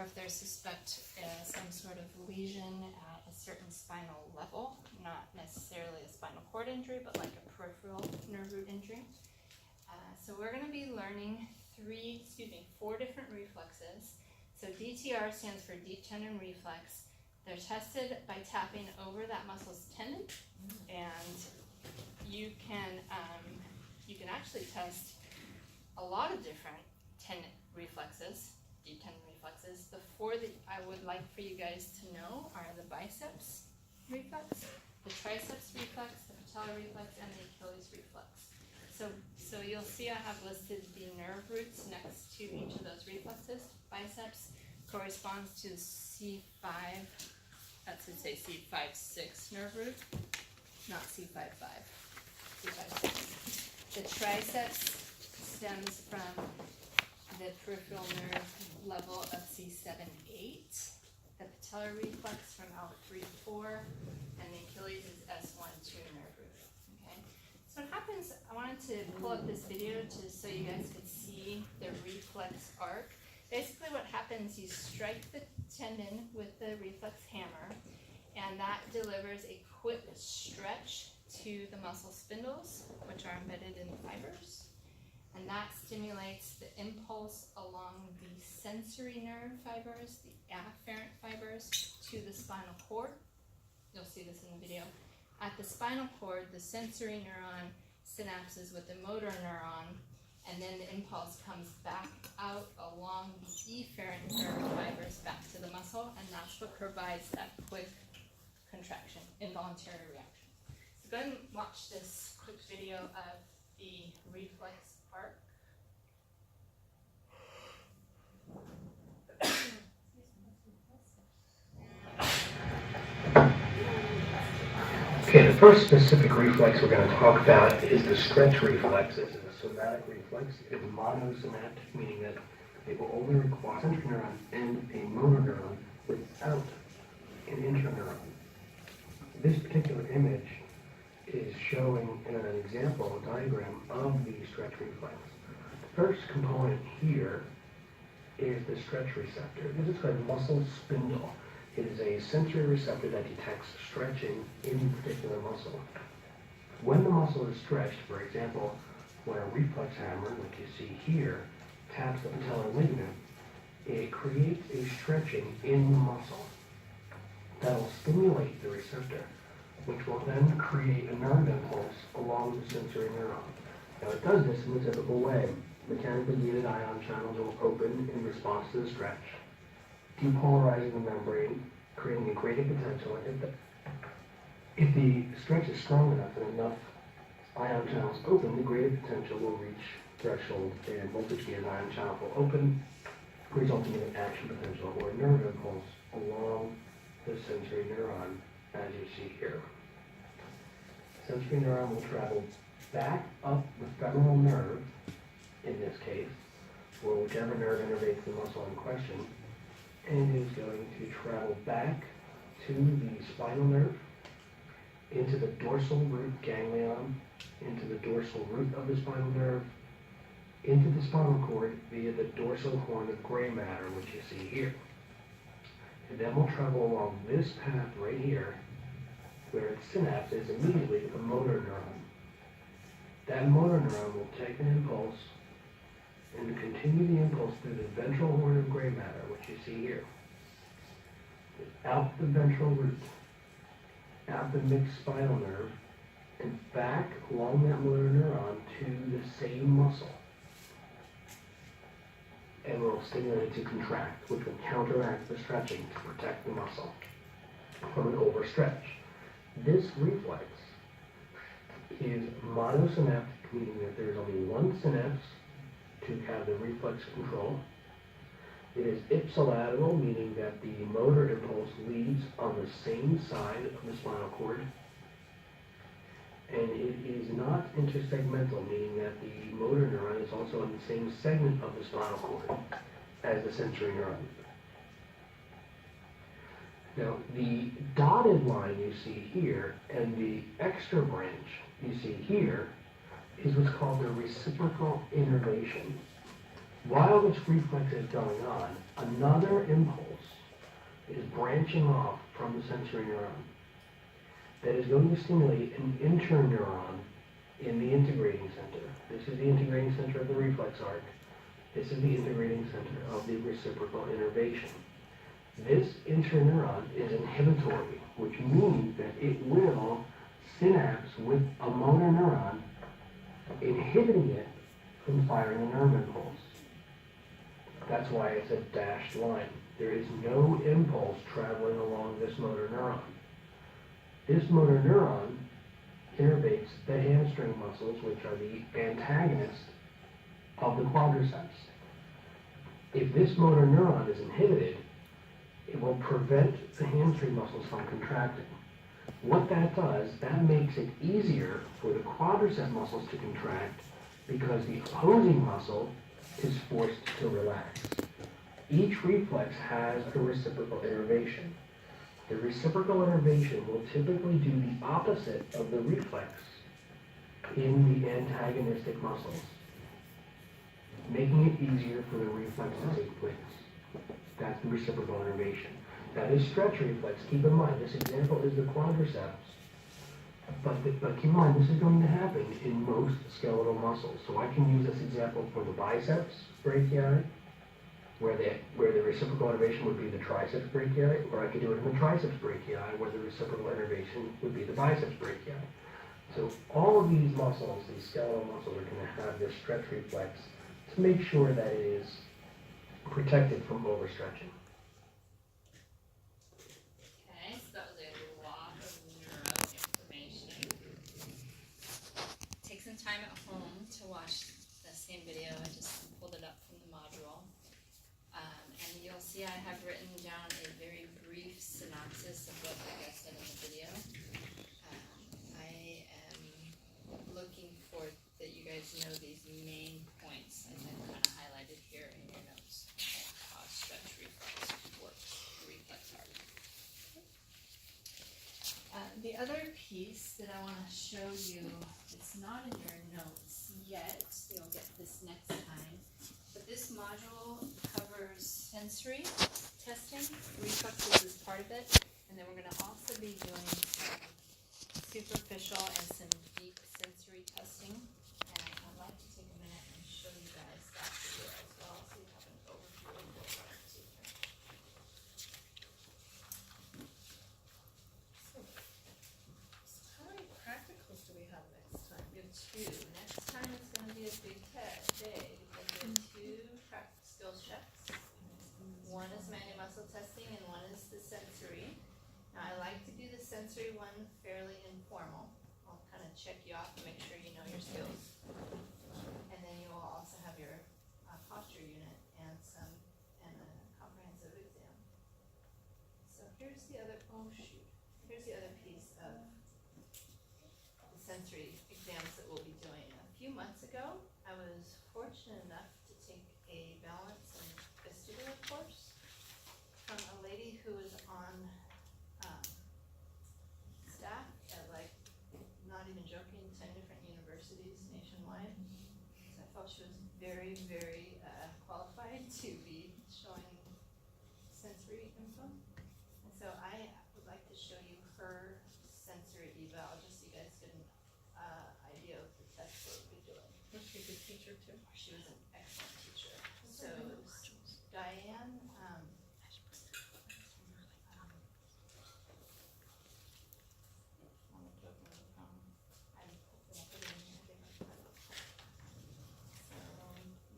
if they suspect some sort of lesion at a certain spinal level, not necessarily a spinal cord injury, but like a peripheral nerve root injury. So we're going to be learning four different reflexes. So DTR stands for deep tendon reflex. They're tested by tapping over that muscle's tendon, and you can actually test a lot of different tendon reflexes, deep tendon reflexes. The four that I would like for you guys to know are the biceps reflex, the triceps reflex, the patellar reflex, and the Achilles reflex. So you'll see I have listed the nerve roots next to each of those reflexes. Biceps corresponds to C5, that should say C5-6 nerve root, not C5-5, C5-6. The triceps stems from the peripheral nerve level of C7-8, the patellar reflex from L3-4, and the Achilles is S1-2 nerve root. Okay. So what happens, I wanted to pull up this video so you guys could see the reflex arc. Basically what happens, you strike the tendon with the reflex hammer, and that delivers a quick stretch to the muscle spindles, which are embedded in the fibers. And that stimulates the impulse along the sensory nerve fibers, the afferent fibers, to the spinal cord. You'll see this in the video. At the spinal cord, the sensory neuron synapses with the motor neuron, and then the impulse comes back out along the efferent nerve fibers back to the muscle, and that's what provides that quick contraction, involuntary reaction. So go ahead and watch this quick video of the reflex arc. Okay, the first specific reflex we're going to talk about is the stretch reflex. This is a somatic reflex. It's monosynaptic, meaning that it will only require a sensory neuron and a motor neuron without an interneuron. This particular image is showing an example, a diagram of the stretch reflex. The first component here is the stretch receptor. This is called muscle spindle. It is a sensory receptor that detects stretching in a particular muscle. When the muscle is stretched, for example, when a reflex hammer, like you see here, taps the patellar ligament, it creates a stretching in the muscle that will stimulate the receptor, which will then create a nerve impulse along the sensory neuron. Now it does this in a typical way. Mechanically gated ion channels will open in response to the stretch, depolarizing the membrane, creating a gradient potential. If the stretch is strong enough and enough ion channels open, the gradient potential will reach threshold and voltage-gated ion channel will open, resulting in an action potential or nerve impulse along the sensory neuron, as you see here. The sensory neuron will travel back up the femoral nerve, in this case, or whichever nerve innervates the muscle in question, and is going to travel back to the spinal nerve, into the dorsal root ganglion, into the dorsal root of the spinal nerve, into the spinal cord via the dorsal horn of gray matter, which you see here. And then we'll travel along this path right here, where it synapses immediately with a motor neuron. That motor neuron will take an impulse and continue the impulse through the ventral horn of gray matter, which you see here. Out the ventral root, out the mixed spinal nerve, and back along that motor neuron to the same muscle. And will stimulate it to contract, which will counteract the stretching to protect the muscle from an overstretch. This reflex is monosynaptic, meaning that there is only one synapse to have the reflex control. It is ipsilateral, meaning that the motor impulse leads on the same side of the spinal cord. And it is not intersegmental, meaning that the motor neuron is also on the same segment of the spinal cord as the sensory neuron. Now, the dotted line you see here and the extra branch you see here is what's called the reciprocal innervation. While this reflex is going on, another impulse is branching off from the sensory neuron that is going to stimulate an interneuron in the integrating center. This is the integrating center of the reflex arc. This is the integrating center of the reciprocal innervation. This interneuron is inhibitory, which means that it will synapse with a motor neuron, inhibiting it from firing a nerve impulse. That's why it's a dashed line. There is no impulse traveling along this motor neuron. This motor neuron innervates the hamstring muscles, which are the antagonists of the quadriceps. If this motor neuron is inhibited, it will prevent the hamstring muscles from contracting. What that does, that makes it easier for the quadricep muscles to contract because the opposing muscle is forced to relax. Each reflex has a reciprocal innervation. The reciprocal innervation will typically do the opposite of the reflex in the antagonistic muscles, making it easier for the reflex to take place. That's the reciprocal innervation. That is stretch reflex. Keep in mind, this example is the quadriceps. But keep in mind, this is going to happen in most skeletal muscles. So I can use this example for the biceps brachii, where the reciprocal innervation would be the triceps brachii, or I could do it in the triceps brachii, where the reciprocal innervation would be the biceps brachii. So all of these muscles, these skeletal muscles, are going to have this stretch reflex to make sure that it is protected from overstretching. Okay, so that was a lot of neuro information. Take some time at home to watch the same video. I just pulled it up from the module. And you'll see I have written down a very brief synopsis of what I said in the video. I am looking for that you guys know these main points as I've kind of highlighted here in your notes. How stretch reflex works, reflex arc. The other piece that I want to show you, it's not in your notes yet, you'll get this next time, but this module covers sensory testing, reflexes is part of it, and then we're going to also be doing some superficial and some deep sensory testing, and I'd like to take a minute and show you guys that video as well, so you have an overview of what we're up to here. So how many practicals do we have next time? We have two. Next time it's going to be a big day because we have two skills checks. One is manual muscle testing and one is the sensory. Now I like to do the sensory one fairly informal. I'll kind of check you off to make sure you know your skills. And then you will also have your posture unit and a comprehensive exam. So here's the other piece of the sensory exams that we'll be doing. A few months ago, I was fortunate enough to take a balance and vestibular course from a lady who was on staff at, like, not even joking, 10 different universities nationwide. So I felt she was very, very qualified to be showing sensory info. And so I would like to show you her sensory eval, just so you guys get an idea of the test we'll be doing. Was she a good teacher too? She was an excellent teacher. So Diane, so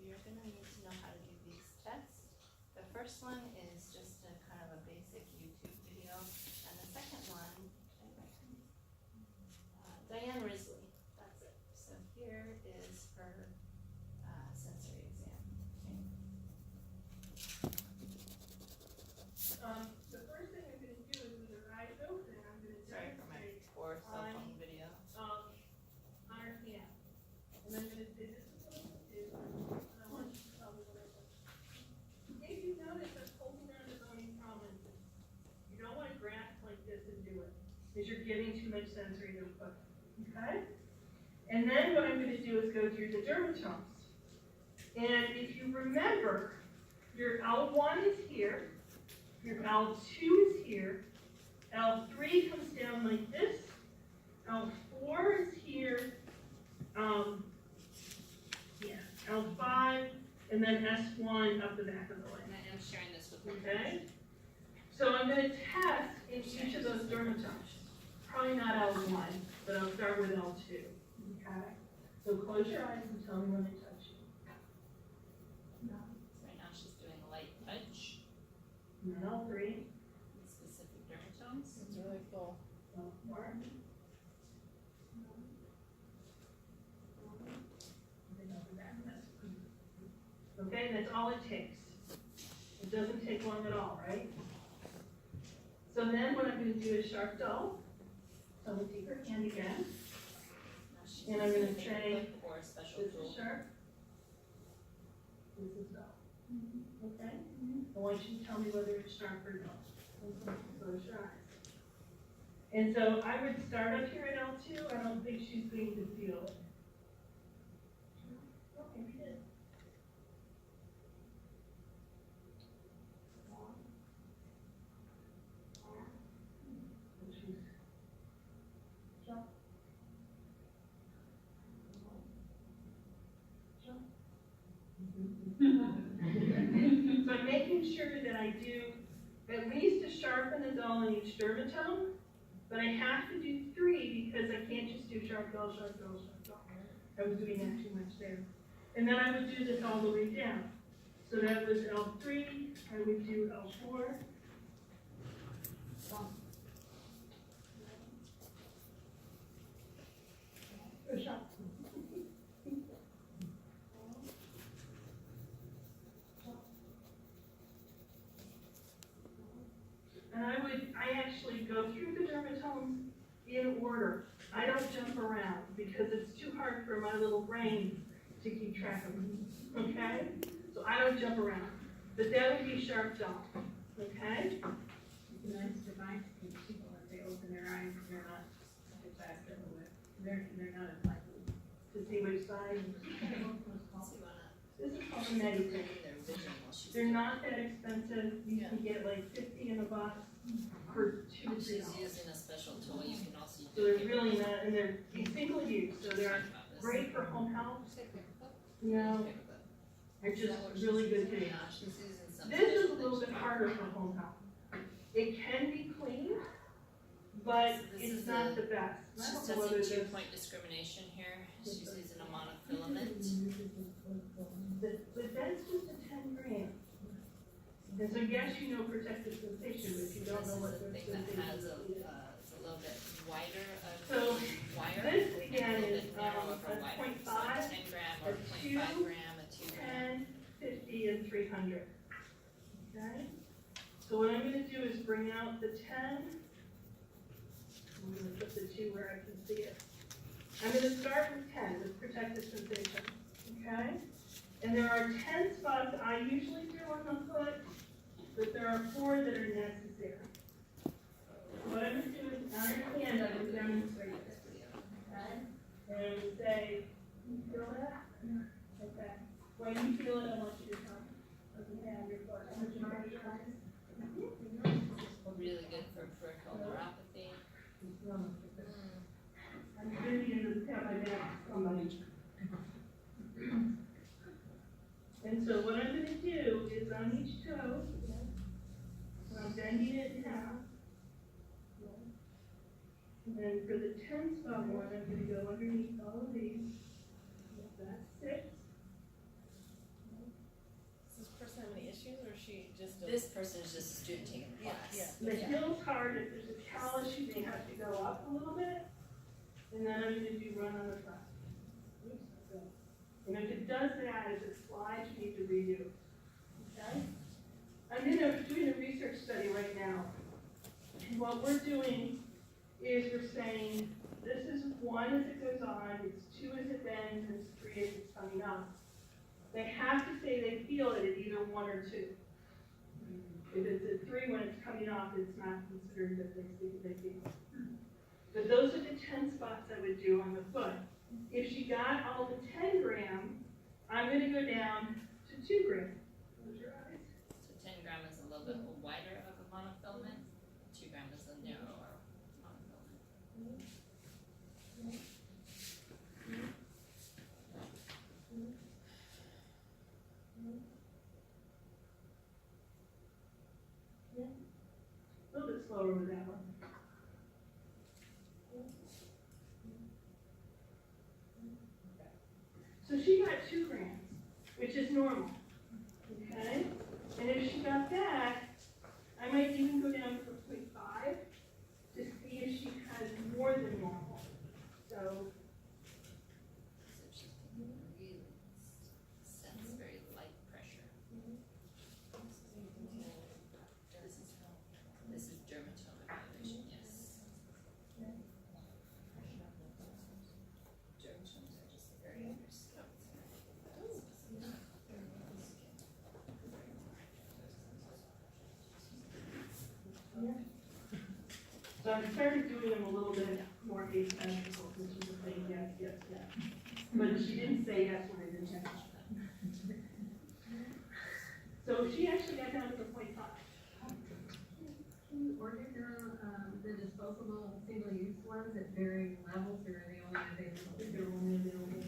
you're gonna need to know how to do these tests. The first one is just a kind of a basic YouTube video, and the second one, Diane Risley, that's it. So here is her sensory exam. The first thing I'm gonna do is with your eyes open, I'm gonna Sorry for my demonstrate, poor cell phone video. on our hand. And I'm gonna say, this is what I'm gonna do, and I want you to tell me what I do. If you notice, I'm holding down the bony prominences. You don't wanna grasp like this and do it, because you're giving too much sensory input, okay? And then what I'm gonna do is go through the dermatomes. And if you remember, your L1 is here, your L2 is here, L3 comes down like this, L4 is here, L5, and then S1 up the back of the leg. And I am sharing this with you. Okay? So I'm going to test in each of those dermatomes. Probably not L1, but I'll start with L2. Okay? So close your eyes and tell me when I touch you. Right now she's doing a light touch. And then L3. Specific dermatomes. It's really full. L4. Okay, that's all it takes. It doesn't take long at all, right? So then what I'm going to do is sharp dull. So I'm going to take her hand again. Now she's And I'm gonna using a say, clip or a special This tool. is sharp. This is dull. Okay? I want you to tell me whether it's sharp or dull. Close your eyes. And so I would start up here at L2. I don't think she's going to feel it. Okay, we did. So I'm making sure that I do at least a sharp and a dull in each dermatome, but I have to do 3 because I can't just do sharp, dull, sharp, dull, sharp, dull. I was doing that too much there. And then I would do this all the way down. So that was L3, I would do L4. Push up. And I actually go through the dermatomes in order. I don't jump around because it's too hard for my little brain to keep track of them, okay? So I don't jump around. But that would be sharp dull, okay? It's a nice device to teach people if they open their eyes, they're not such a fast with. They're not as likely. To see which side. So you wanna This is called a Medicare. train their vision while she's They're doing not that expensive. You can get like 50 in a box for $2 it. or And she's $3. using a special tool. You can also So they're really not, and they're single use, so they're great for home health. You know, they're just really good things. She's using some This is a special little thing. bit harder for home health. It can be clean, but So this it's is not a- the best. I She's don't know whether testing this, 2-point discrimination here. She's using a monofilament. but that's just a 10 gram. And so yes, you know protective sensation, but you don't This know is what a the thing that has sensation is. it's a little bit wider So, of wire. This and again a little is bit narrow of a wire. 0.5, So 10 gram or a 0.5 2, gram, a 2 gram. 10, 50, and 300. Okay? So what I'm gonna do is bring out the 10. I'm gonna put the 2 where I can see it. I'm gonna start with 10, with protective sensation, okay? And there are 10 spots I usually do on the foot, but there are 4 that are necessary. What I'm gonna do is, on your hand, I'm gonna demonstrate this, okay? And I would say, you feel that? Okay. When you feel it, I want you to tell me. Okay, on your foot. I want you to raise your eyes. Really good for peripheral neuropathy. I'm really into the tap my back, somebody. And so what I'm gonna do is on each toe, I'm bending it in half. And then for the 10 spot one, I'm gonna go underneath all of these. That's 6. Does this person have any issues, or is she just a? This person is just a student taking the Yeah, class. yeah. The heel's hard, if there's a callus, you may have to go up a little bit. And then I'm gonna do run on the front. Oops, okay. And if it does that, if it slides, you need to redo. Okay? doing a research study right now. And what we're doing is we're saying, this is 1 as it goes on, it's 2 as it bends, and it's 3 as it's coming up. They have to say they feel it at either 1 or 2. If it's at 3 when it's coming off, it's not considered that they feel. But those are the 10 spots I would do on the foot. If she got all the 10 gram, I'm gonna go down to 2 grams. Close your eyes. So 10 gram is a little bit wider of a monofilament, 2 gram is a narrower monofilament. A little bit slower with that one. So she got 2 grams, which is normal, okay? And if she got that, I might even go down to 0.5 to see if she has more than normal. So, So she's taking really sense very light pressure. This is dermatome evaluation, yes. Dermatomes are just very understood. so I started doing them a little bit more asymmetrical, which is a thing, yes, yes, yes. But she didn't say yes when I didn't have it. So she actually got down to 0.5. Can you order the disposable single-use ones at varying levels, or are they only available? They're only available.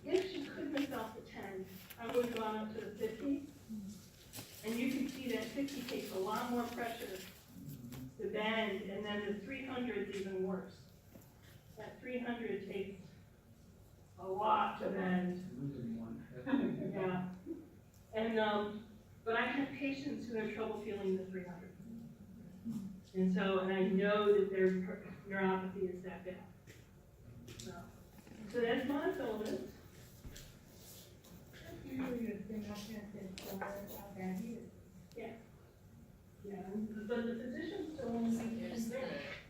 If she couldn't have felt the 10, I would have gone up to the 50. And you can see that 50 takes a lot more pressure to bend, and then the 300 is even worse. That 300 takes a lot to bend. Yeah. And, but I have patients who have trouble feeling the 300. And so, and I know that their neuropathy is that bad. So that's monofilament. Usually it's been documented for how bad he is. Yeah, but the physicians still only see Here's the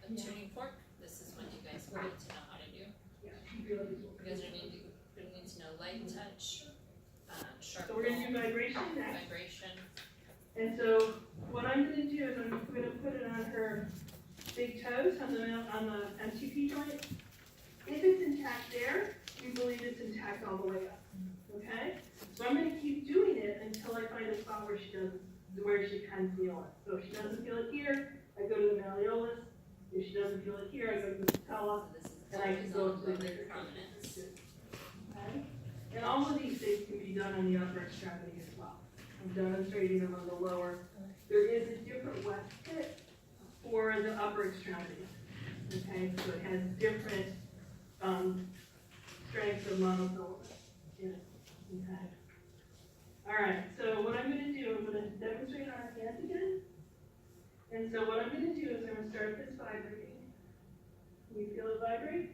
10 tuning fork. This is what you guys need to know how to do. Yeah, she really is. You guys are going to know light touch, sharp So we're gonna do pull, vibration next. vibration. And so what I'm gonna do is I'm gonna put it on her big toes, on the MTP joint. If it's intact there, we believe it's intact all the way up, okay? So I'm gonna keep doing it until I find a spot where she can feel it. So if she doesn't feel it here, I go to the malleolus. If she doesn't feel it here, I go to the patella. So this is And I can go always to the on bigger prominence. Okay? And all of these things can be done on the upper extremity as well. I'm demonstrating them on the lower. There is a different west fit for the upper extremity. Okay, so it has different strengths of monofilament in it. Okay. All right, so what I'm going to do, I'm going to demonstrate on our hands again. And so what I'm going to do is I'm going to start this vibrating. Can you feel it vibrate?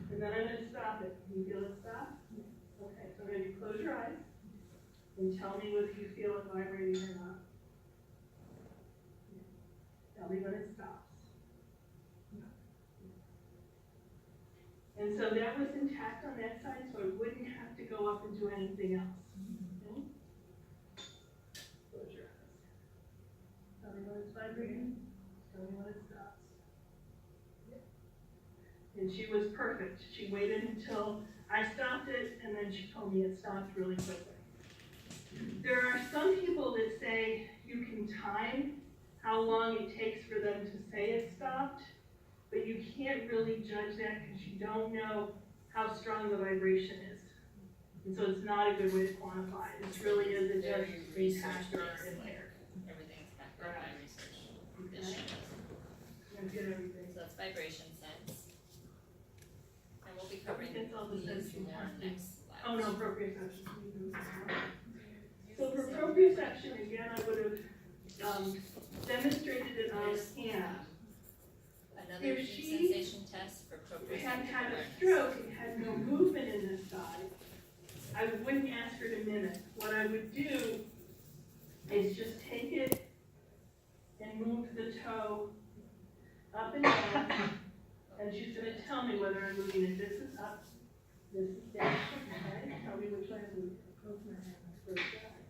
And then I'm going to stop it. Can you feel it stop? Okay, so I'm going to close your eyes and tell me whether you feel it vibrating or not. Tell me when it stops. And so that was intact on that side, so I wouldn't have to go up and do anything else. Okay? Close your eyes. Tell me when it's vibrating. Tell me when it stops. And she was perfect. She waited until I stopped it, and then she told me it stopped really quickly. There are some people that say you can time how long it takes for them to say it stopped, but you can't really judge that because you don't know how strong the vibration is. And so it's not a good way to quantify it. It really is a Very just intact or research-based, impaired. Everything's backed up by research. This Okay. shit. I'm gonna get everything. So that's vibration sense. And we'll be covering It's all the these sensory more testing. next slide. Oh, no, proprioception. So for proprioception, again, I would have demonstrated it on There's, the hand. Another If deep she sensation test for proprioceptive Had had a awareness. stroke and had no movement in this side, I wouldn't ask her to mimic. What I would do is just take it and move the toe up and down, and she's gonna tell me whether I'm moving it. This is up, this is down, okay? Tell me which way I'm moving. Close my hand, close your eyes.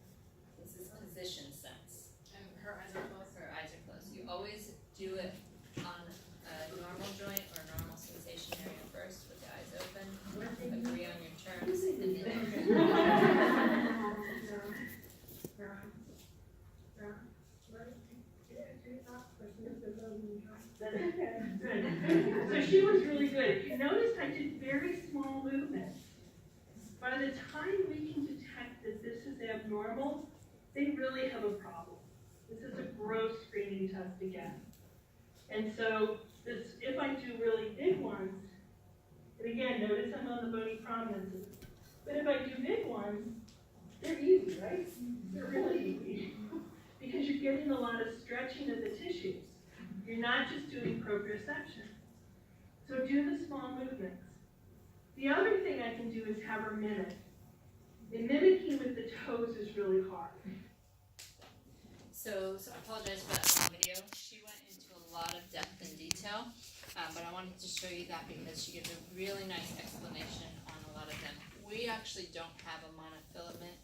This is position sense. And her eyes are closed. Her eyes are closed. You always do it on a normal joint or normal sensation area first with the eyes open. Agree on your terms, and then Good. So she was really good. If you noticed, I did very small movements. By the time we can detect that this is abnormal, they really have a problem. This is a gross screening test again. And so this, if I do really big ones, and again, notice I'm on the bony prominences, but if I do big ones, they're easy, right? They're really easy. Because you're getting a lot of stretching of the tissues. You're not just doing proprioception. So do the small movements. The other thing I can do is have her mimic. And mimicking with the toes is really hard. So I apologize for that long video. She went into a lot of depth and detail, but I wanted to show you that because she gives a really nice explanation on a lot of them. We actually don't have a monofilament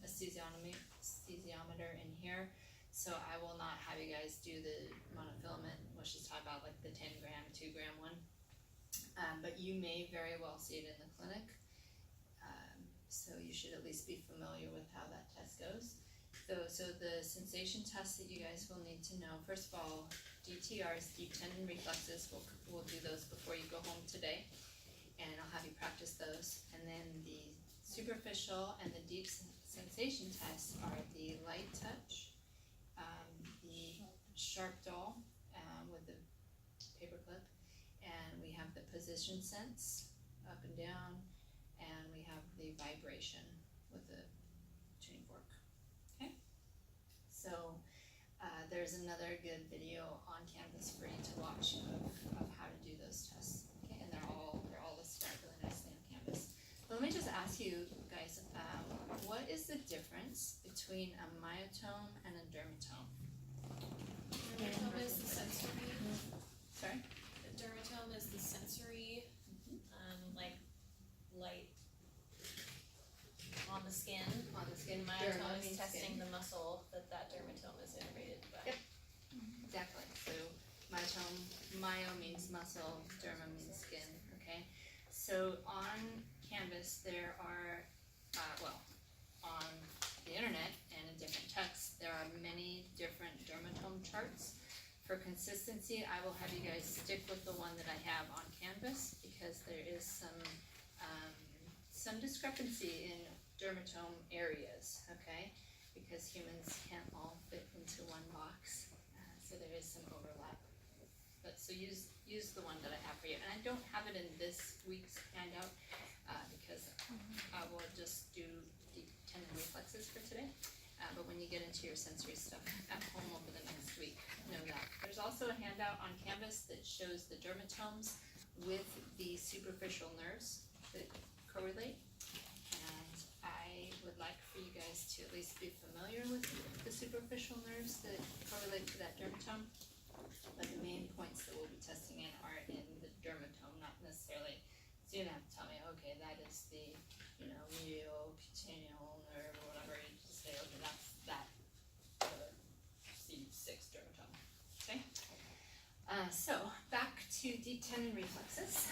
anesthesiometer in here, so I will not have you guys do the monofilament, what she's talking about, like the 10 gram, 2 gram one. But you may very well see it in the clinic, so you should at least be familiar with how that test goes. So the sensation tests that you guys will need to know, first of all, DTRs, deep tendon reflexes, we'll do those before you go home today, and I'll have you practice those. And then the superficial and the deep sensation tests are the light touch, the sharp doll with the paperclip, and we have the position sense, up and down, and we have the vibration with the tuning fork. Okay, so there's another good video on Canvas for you to watch of how to do those tests. Okay, and they're all listed out really nicely on Canvas. But let me just ask you guys, what is the difference between a myotome and a dermatome? Dermatome is the sensory. Sorry? The dermatome is the sensory, like light on the skin. On the skin, Myotome derma is means testing skin. the muscle that dermatome is innervated by. Yep. Exactly. So myotome, myo means muscle, derma means skin. Okay. So on Canvas there are, on the internet and in different texts, there are many different dermatome charts. For consistency, I will have you guys stick with the one that I have on Canvas because there is some discrepancy in dermatome areas, okay? Because humans can't all fit into one box, so there is some overlap. But so use the one that I have for you, and I don't have it in this week's handout because I will just do the tendon reflexes for today. But when you get into your sensory stuff at home over the next week, know that. There's also a handout on Canvas that shows the dermatomes with the superficial nerves that correlate. And I would like for you guys to at least be familiar with the superficial nerves that correlate to that dermatome. But the main points that we'll be testing in are in the dermatome, not necessarily, so you don't have to tell me, okay, that is the, medial cutaneal nerve or whatever, you just say, okay, that's that C6 dermatome, okay? So, back to deep tendon reflexes.